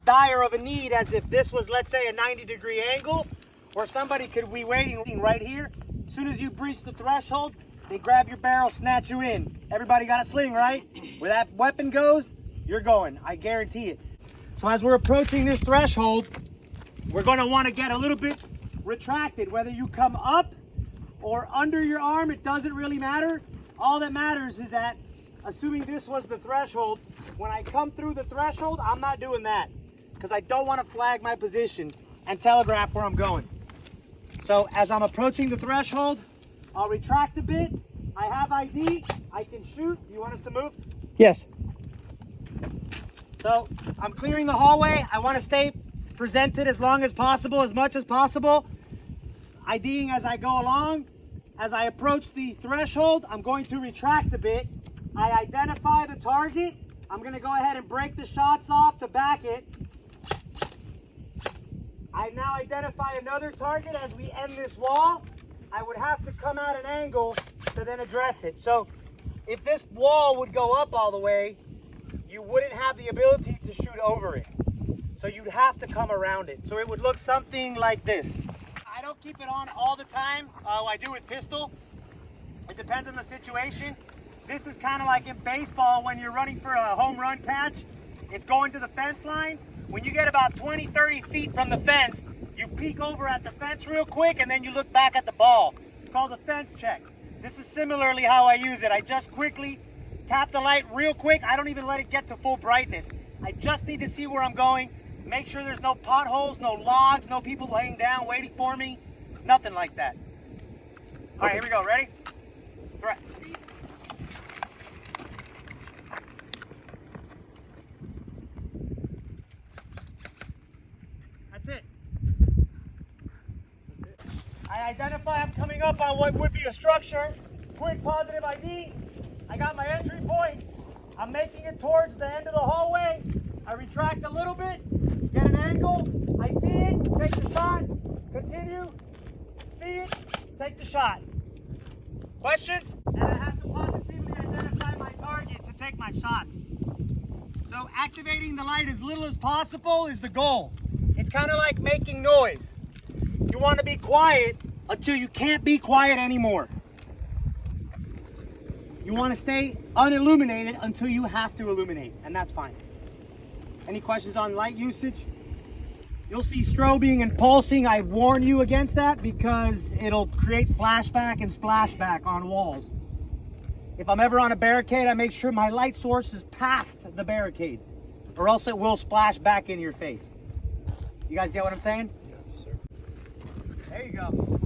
dire of a need as if this was, let's say, a 90-degree angle, or somebody could be waiting right here. As soon as you breach the threshold, they grab your barrel, snatch you in. Everybody got a sling, right? Where that weapon goes, you're going. I guarantee it. So as we're approaching this threshold, we're going to want to get a little bit retracted. Whether you come up or under your arm, it doesn't really matter. All that matters is that, assuming this was the threshold, when I come through the threshold, I'm not doing that because I don't want to flag my position and telegraph where I'm going. So as I'm approaching the threshold, I'll retract a bit. I have ID. I can shoot. You want us to move? Yes. So I'm clearing the hallway. I want to stay presented as long as possible, as much as possible. IDing as I go along. As I approach the threshold, I'm going to retract a bit. I identify the target. I'm going to go ahead and break the shots off to back it. I now identify another target. As we end this wall, I would have to come at an angle to then address it. So if this wall would go up all the way, you wouldn't have the ability to shoot over it. So you'd have to come around it. So it would look something like this. I don't keep it on all the time. I do with pistol. It depends on the situation. This is kind of like in baseball when you're running for a home run catch. It's going to the fence line. When you get about 20, 30 feet from the fence, you peek over at the fence real quick and then you look back at the ball. It's called a fence check. This is similarly how I use it. I just quickly tap the light real quick. I don't even let it get to full brightness. I just need to see where I'm going. Make sure there's no potholes, no logs, no people laying down waiting for me. Nothing like that. All right, here we go. Ready? Threat. That's it. I identify I'm coming up on what would be a structure. Quick positive ID. I got my entry point. I'm making it towards the end of the hallway. I retract a little bit, get an angle. I see it, take the shot, continue, see it, take the shot. Questions? And I have to positively identify my target to take my shots. So activating the light as little as possible is the goal. It's kind of like making noise. You want to be quiet until you can't be quiet anymore. You want to stay unilluminated until you have to illuminate, and that's fine. Any questions on light usage? You'll see strobing and pulsing. I warn you against that because it'll create flashback and splashback on walls. If I'm ever on a barricade, I make sure my light source is past the barricade, or else it will splash back in your face. You guys get what I'm saying? Yes, sir. There you go.